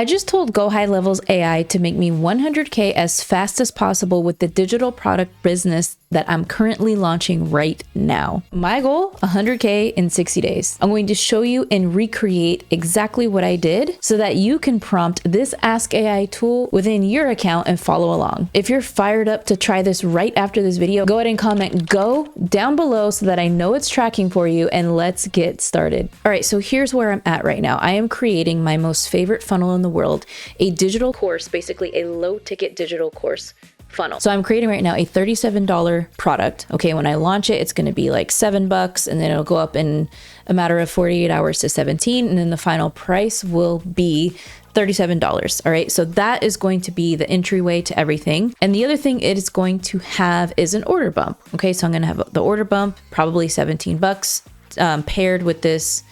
I just told GoHighLevel's AI to make me 100K as fast as possible with the digital product business that I'm currently launching right now. My goal, 100K in 60 days. I'm going to show you and recreate exactly what I did so that you can prompt this Ask AI tool within your account and follow along. If you're fired up to try this right after this video, go ahead and comment go down below so that I know it's tracking for you, and let's get started. All right, so here's where I'm at right now. I am creating my most favorite funnel in the world, a digital course, basically a low ticket digital course funnel. So I'm creating right now a $37 product. Okay, when I launch it, it's going to be like $7, and then it'll go up in a matter of 48 hours to 17, and then the final price will be $37. All right, so that is going to be the entryway to everything. And the other thing it is going to have is an order bump. Okay, so I'm going to have the order bump, probably $17, paired with this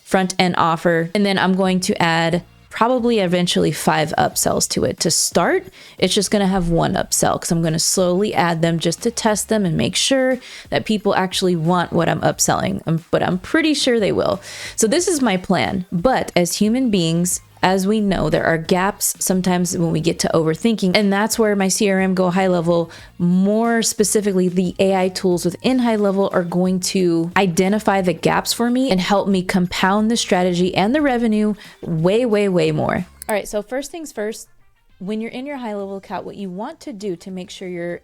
front end offer, and then I'm going to add probably eventually 5 upsells to it. To start, it's just going to have 1 upsell because I'm going to slowly add them just to test them and make sure that people actually want what I'm upselling. But I'm pretty sure they will. So this is my plan. But as human beings, as we know, there are gaps sometimes when we get to overthinking, and that's where my CRM GoHighLevel, more specifically the AI tools within HighLevel, are going to identify the gaps for me and help me compound the strategy and the revenue way, way, way more. All right, so first things first, when you're in your HighLevel account, what you want to do to make sure your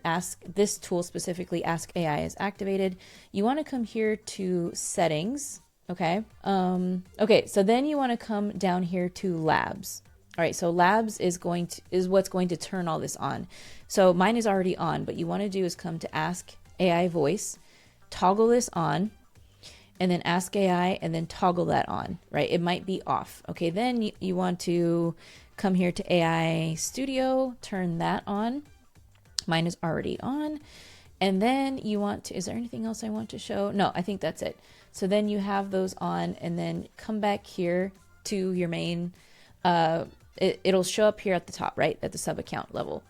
this tool specifically Ask AI is activated, you want to come here to settings. Okay. Okay. So then you want to come down here to labs. All right. So labs is what's going to turn all this on. So mine is already on, but you want to do is come to Ask AI voice, toggle this on, and then Ask AI, and then toggle that on, right? It might be off. Okay. Then you want to come here to AI Studio, turn that on. Mine is already on. And then you want to, is there anything else I want to show? No, I think that's it. So then you have those on, and then come back here to your main, it'll show up here at the top, right? At the sub account level.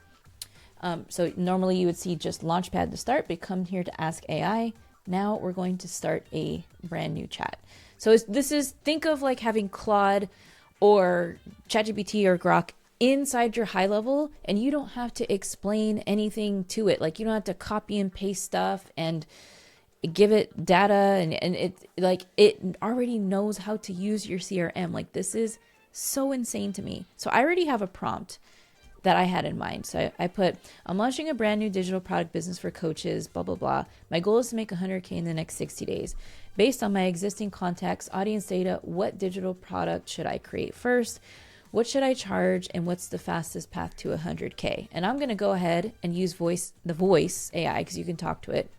So normally you would see just Launchpad to start, but come here to Ask AI. Now we're going to start a brand new chat. So think of like having Claude or ChatGPT or Grok inside your HighLevel, and you don't have to explain anything to it. Like you don't have to copy and paste stuff and give it data, and it already knows how to use your CRM. Like this is so insane to me. So I already have a prompt that I had in mind. So I put, I'm launching a brand new digital product business for coaches, blah, blah, blah. My goal is to make 100K in the next 60 days. Based on my existing contacts, audience data, what digital product should I create first? What should I charge? And what's the fastest path to 100K? And I'm going to go ahead and use the voice AI because you can talk to it.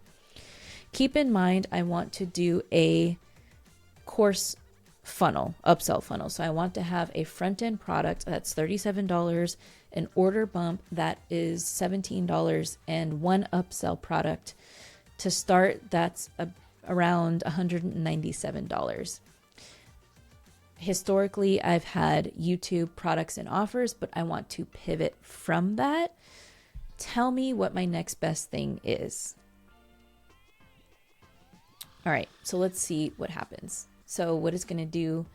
Keep in mind, I want to do a course funnel, upsell funnel. So I want to have a front end product that's $37, an order bump that is $17, and 1 upsell product to start that's around $197. Historically, I've had YouTube products and offers, but I want to pivot from that. Tell me what my next best thing is. All right, so let's see what happens. So what it's going to do,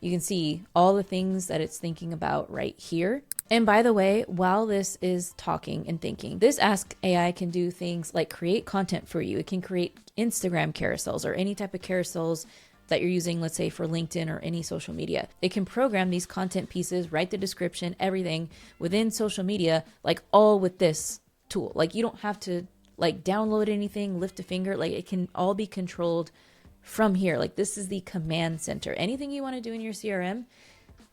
you can see all the things that it's thinking about right here. And by the way, while this is talking and thinking, this Ask AI can do things like create content for you. It can create Instagram carousels or any type of carousels that you're using, let's say for LinkedIn or any social media. It can program these content pieces, write the description, everything within social media, like all with this tool. Like you don't have to like download anything, lift a finger, like it can all be controlled from here. Like this is the command center. Anything you want to do in your CRM,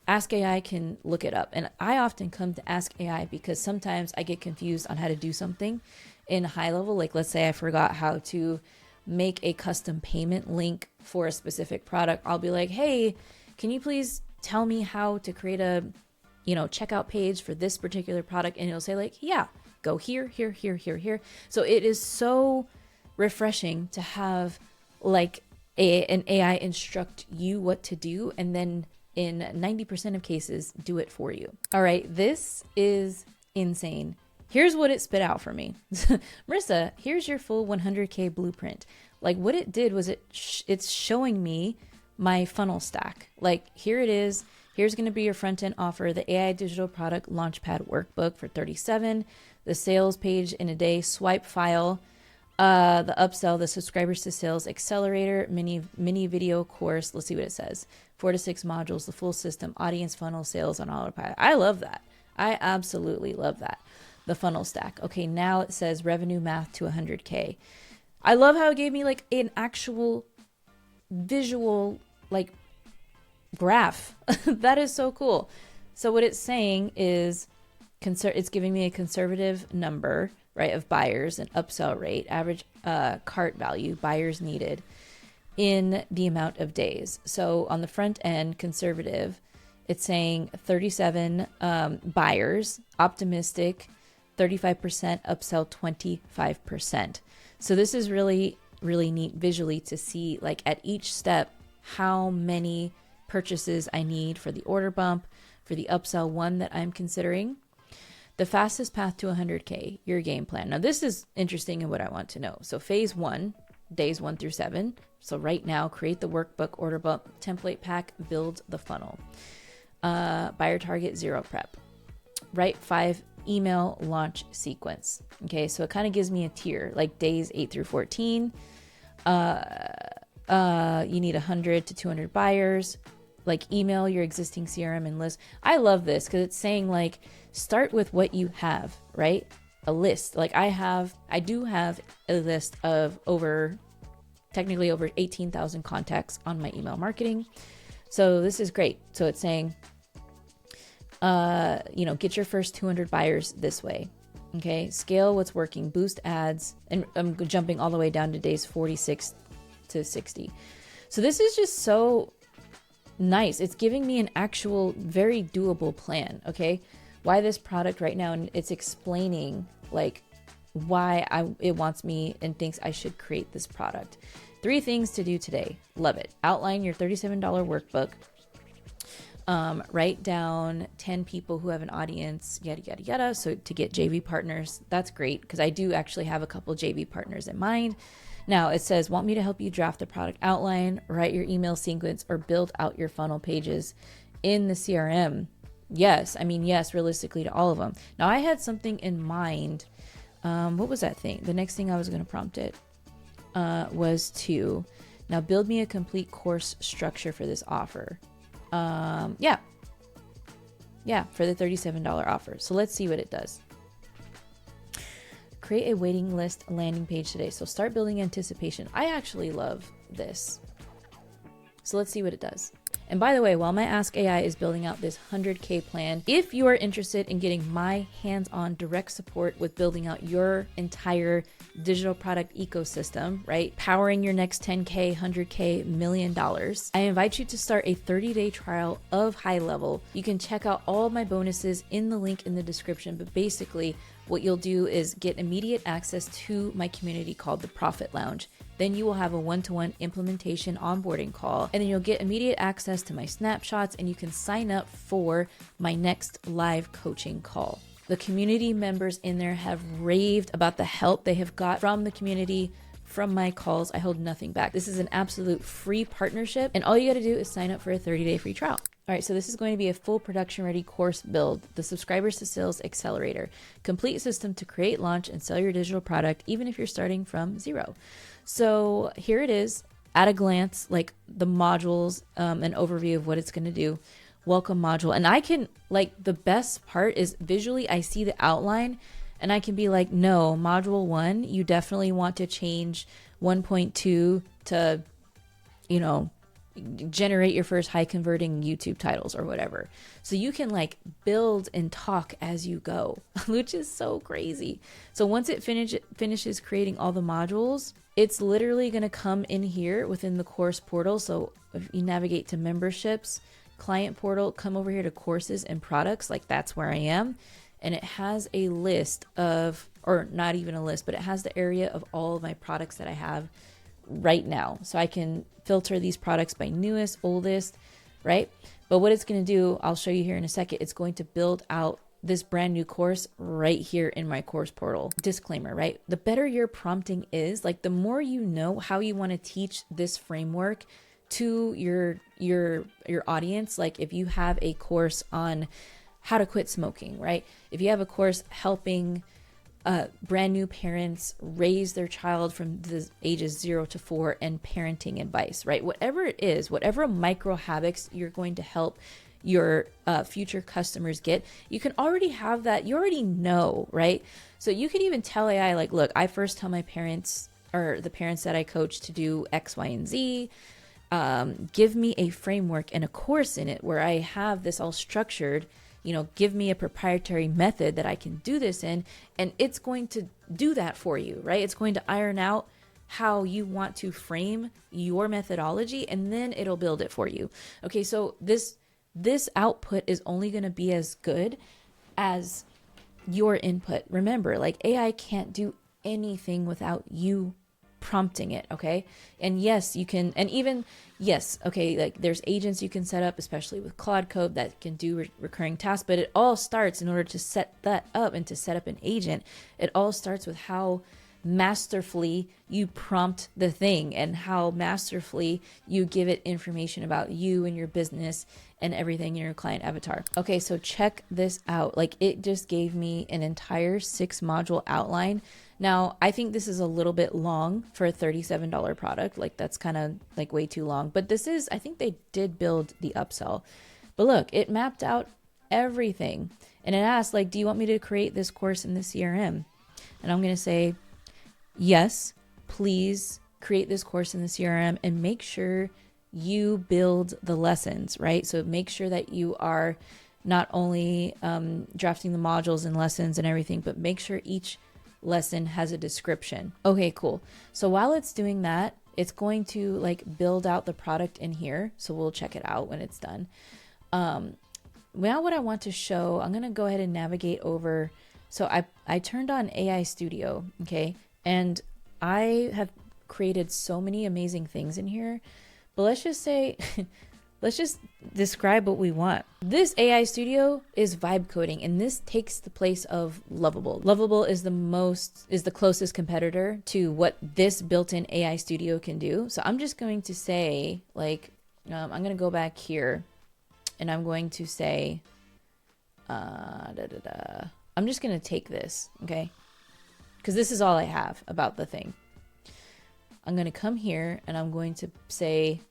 Ask AI can look it up. And I often come to Ask AI because sometimes I get confused on how to do something in HighLevel. Like let's say I forgot how to make a custom payment link for a specific product. I'll be like, hey, can you please tell me how to create a, checkout page for this particular product? And it'll say like, yeah, go here, here, here, here, here. So it is so refreshing to have like an AI instruct you what to do, and then in 90% of cases, do it for you. All right, this is insane. Here's what it spit out for me. Marissa, here's your full 100K blueprint. Like what it did was it's showing me my funnel stack. Like here it is. Here's going to be your front end offer: the AI digital product launchpad workbook for $37, the sales page in a day swipe file, the upsell, the subscribers to sales accelerator, mini video course. Let's see what it says. 4 to 6 modules, the full system, audience funnel, sales on autopilot. I love that. I absolutely love that. The funnel stack. Okay, now it says revenue math to 100K. I love how it gave me like an actual visual like graph. That is so cool. So what it's saying is it's giving me a conservative number, right, of buyers, an upsell rate, average cart value, buyers needed in the amount of days. So on the front end, conservative, it's saying 37 buyers, optimistic, 35%, upsell 25%. So this is really, really neat visually to see, like, at each step, how many purchases I need for the order bump, for the upsell one that I'm considering. The fastest path to 100K, your game plan. Now, this is interesting and what I want to know. So phase 1, days 1 through 7. So right now, create the workbook, order bump, template pack, build the funnel. Buyer target, 0 prep. Write 5 email launch sequence. Okay, so it kind of gives me a tier, like days 8 through 14. You need 100 to 200 buyers. Like, email your existing CRM and list. I love this because it's saying, like, start with what you have, right? A list. Like, I do have a list of technically over 18,000 contacts on my email marketing. So this is great. So it's saying, get your first 200 buyers this way. Okay. Scale what's working, boost ads. And I'm jumping all the way down to days 46 to 60. So this is just so nice. It's giving me an actual very doable plan. Okay. Why this product right now? And it's explaining like why it wants me and thinks I should create this product. 3 things to do today. Love it. Outline your $37 workbook. Write down 10 people who have an audience, yada, yada, yada. So to get JV partners, that's great because I do actually have a couple JV partners in mind. Now it says, want me to help you draft the product outline, write your email sequence, or build out your funnel pages in the CRM. Yes. I mean, yes, realistically to all of them. Now I had something in mind. What was that thing? The next thing I was going to prompt it was to now build me a complete course structure for this offer. Yeah, for the $37 offer. So let's see what it does. Create a waiting list landing page today. So start building anticipation. I actually love this. So let's see what it does. And by the way, while my Ask AI is building out this 100K plan, if you are interested in getting my hands-on direct support with building out your entire digital product ecosystem, right? Powering your next 10K, 100K, $1 million, I invite you to start a 30-day trial of HighLevel. You can check out all of my bonuses in the link in the description, but basically what you'll do is get immediate access to my community called the Profit Lounge. Then you will have a one-to-one implementation onboarding call, and then you'll get immediate access to my snapshots, and you can sign up for my next live coaching call. The community members in there have raved about the help they have got from the community, from my calls. I hold nothing back. This is an absolute free partnership, and all you got to do is sign up for a 30-day free trial. All right, so this is going to be a full production-ready course build, the Subscribers to Sales Accelerator, complete system to create, launch, and sell your digital product, even if you're starting from zero. So here it is, at a glance, like the modules, an overview of what it's going to do. Welcome module. And I can, like, the best part is visually I see the outline and I can be like, no, module 1, you definitely want to change 1.2 to, generate your first high converting YouTube titles or whatever. So you can like build and talk as you go, which is so crazy. So once it finishes creating all the modules, it's literally going to come in here within the course portal. So if you navigate to memberships, client portal, come over here to courses and products, like that's where I am. And it has a list of, or not even a list, but it has the area of all of my products that I have right now. So I can filter these products by newest, oldest, right? But what it's going to do, I'll show you here in a second. It's going to build out this brand new course right here in my course portal. Disclaimer, right? The better your prompting is, like the more you know how you want to teach this framework to your audience. Like if you have a course on how to quit smoking, right? If you have a course helping brand new parents raise their child from the ages 0 to 4 and parenting advice, right? Whatever it is, whatever micro habits you're going to help your future customers get, you can already have that. You already know, right? So you can even tell AI, like, look, I first tell my parents or the parents that I coach to do X, Y, and Z. Give me a framework and a course in it where I have this all structured. Give me a proprietary method that I can do this in, and it's going to do that for you, right? It's going to iron out how you want to frame your methodology, and then it'll build it for you. Okay, so this output is only going to be as good as your input. Remember, like AI can't do anything without you prompting it, okay? And yes, you can, and even yes, okay, like there's agents you can set up, especially with Claude Code, that can do recurring tasks, but it all starts, in order to set that up and to set up an agent, it all starts with how masterfully you prompt the thing and how masterfully you give it information about you and your business and everything in your client avatar. Okay, so check this out. Like it just gave me an entire 6-module outline. Now, I think this is a little bit long for a $37 product. Like that's kind of like way too long, but this is, I think they did build the upsell. But look, it mapped out everything, and it asked, like, do you want me to create this course in the CRM? And I'm going to say, yes, please create this course in the CRM, and make sure you build the lessons, right? So make sure that you are not only drafting the modules and lessons and everything, but make sure each lesson has a description. Okay, cool. So while it's doing that, it's going to like build out the product in here. So we'll check it out when it's done. Now what I want to show, I'm going to go ahead and navigate over. So I turned on AI Studio, okay? And I have created so many amazing things in here, but let's just say, let's just describe what we want. This AI Studio is vibe coding, and this takes the place of Lovable. Lovable is the closest competitor to what this built-in AI Studio can do. So I'm just going to say, like, I'm going to go back here, and I'm going to say, I'm just going to take this, okay? Because this is all I have about the thing. I'm going to come here, and I'm going to say,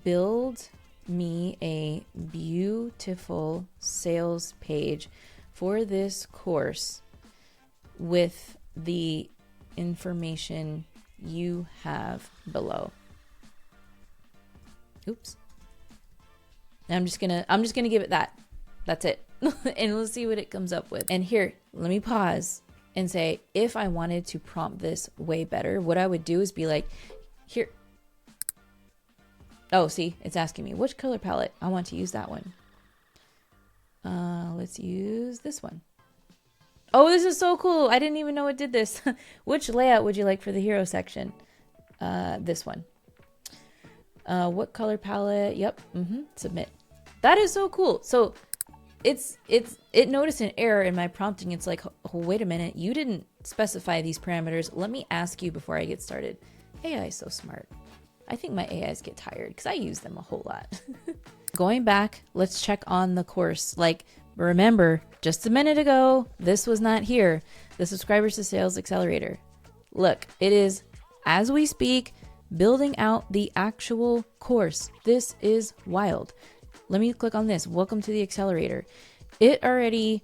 build me a beautiful sales page for this course with the information you have below. Oops. And I'm just gonna give it that. That's it. And we'll see what it comes up with. And here, let me pause and say, if I wanted to prompt this way better, what I would do is be like, here. Oh, see, it's asking me which color palette. I want to use that one. Let's use this one. Oh, this is so cool. I didn't even know it did this. Which layout would you like for the hero section? This one. What color palette? Yep. Submit. That is so cool. So it noticed an error in my prompting. It's like, oh, wait a minute. You didn't specify these parameters. Let me ask you before I get started. AI is so smart. I think my AIs get tired because I use them a whole lot. Going back, let's check on the course. Like, remember, just a minute ago, this was not here. The Subscribers to Sales Accelerator. Look, it is, as we speak, building out the actual course. This is wild. Let me click on this. Welcome to the accelerator. It already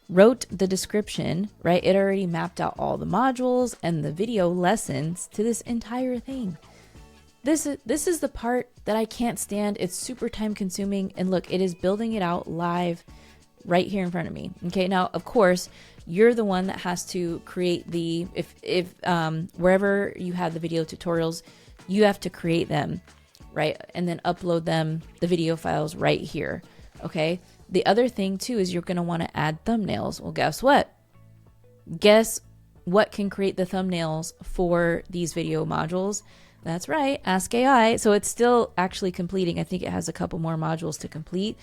wrote the description, right? It already mapped out all the modules and the video lessons to this entire thing. This is the part that I can't stand. It's super time consuming. And look, it is building it out live right here in front of me. Okay, now, of course, you're the one that has to create the, if wherever you have the video tutorials, you have to create them, right? And then upload them, the video files right here, okay? The other thing too is you're gonna wanna add thumbnails. Well, guess what? Guess what can create the thumbnails for these video modules? That's right, Ask AI. So it's still actually completing. I think it has a couple more modules to complete.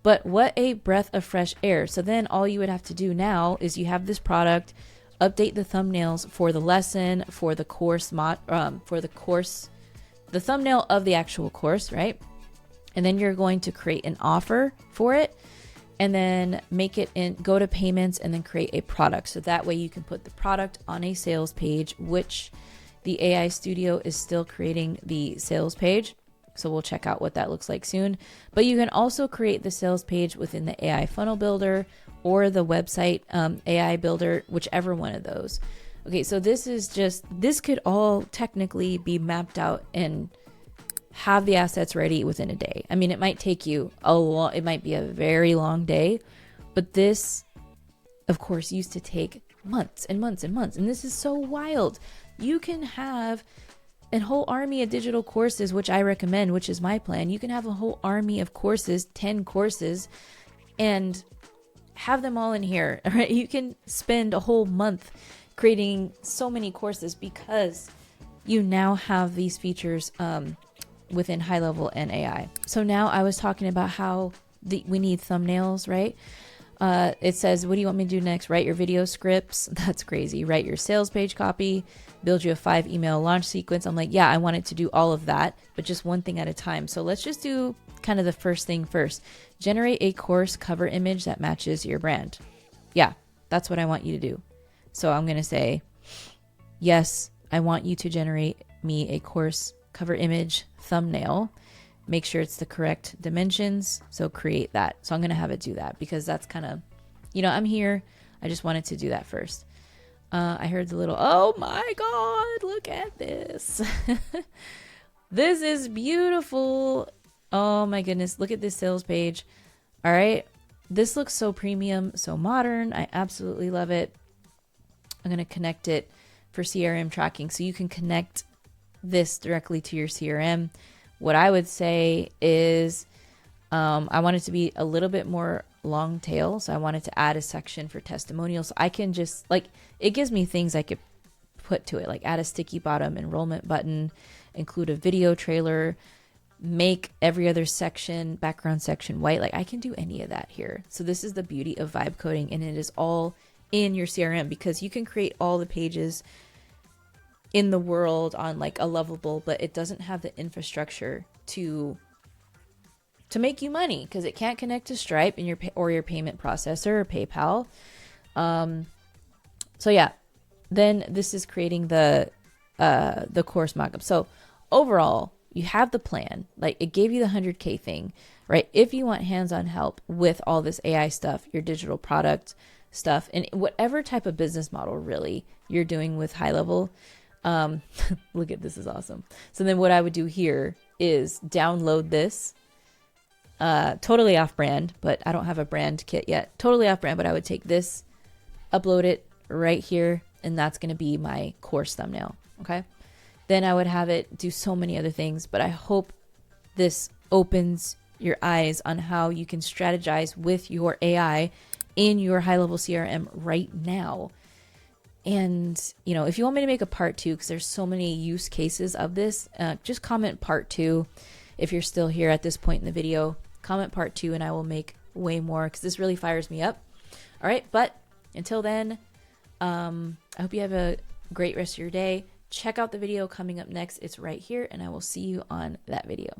But what a breath of fresh air. So then all you would have to do now is you have this product, update the thumbnails for the lesson, for the course the thumbnail of the actual course, right? And then you're going to create an offer for it, and then make it in, go to payments, and then create a product. So that way you can put the product on a sales page, which the AI Studio is still creating the sales page. So we'll check out what that looks like soon. But you can also create the sales page within the AI funnel builder or the website AI builder, whichever one of those. Okay, so this could all technically be mapped out and have the assets ready within a day. I mean, it might take you it might be a very long day, but this, of course, used to take months and months and months. And this is so wild. You can have a whole army of digital courses, which I recommend, which is my plan. You can have a whole army of courses, 10 courses, and have them all in here. All right? You can spend a whole month creating so many courses because you now have these features within HighLevel and AI. So now I was talking about how we need thumbnails, right? It says, what do you want me to do next? Write your video scripts. That's crazy. Write your sales page copy, build you a 5 email launch sequence. I'm like, yeah, I wanted to do all of that, but just one thing at a time. So let's just do kind of the first thing first. Generate a course cover image that matches your brand. Yeah, that's what I want you to do. So I'm going to say, yes, I want you to generate me a course cover image thumbnail. Make sure it's the correct dimensions. So create that. So I'm going to have it do that because that's kind of, I'm here. I just wanted to do that first. I heard the little, oh my God, look at this. This is beautiful. Oh my goodness. Look at this sales page. All right. This looks so premium, so modern. I absolutely love it. I'm going to connect it for CRM tracking. So you can connect this directly to your CRM. What I would say is I want it to be a little bit more long tail. So I wanted to add a section for testimonials. So I can just it gives me things I could put to it, like add a sticky bottom enrollment button, include a video trailer, make every other section, background section white. Like I can do any of that here. So this is the beauty of vibe coding, and it is all in your CRM because you can create all the pages in the world on like a Lovable, but it doesn't have the infrastructure to make you money because it can't connect to Stripe and your payment processor or PayPal. So yeah, then this is creating the course mockup. So overall, you have the plan. Like it gave you the 100K thing, right? If you want hands-on help with all this AI stuff, your digital product stuff, and whatever type of business model really you're doing with HighLevel. Look at this, is awesome. So then what I would do here is download this, totally off brand, but I don't have a brand kit yet. Totally off brand, but I would take this, upload it right here, and that's going to be my course thumbnail. Okay. Then I would have it do so many other things, but I hope this opens your eyes on how you can strategize with your AI in your HighLevel CRM right now. And, if you want me to make a part 2, because there's so many use cases of this, just comment part 2. If you're still here at this point in the video, comment part 2 and I will make way more because this really fires me up. All right. But until then, I hope you have a great rest of your day. Check out the video coming up next. It's right here, and I will see you on that video.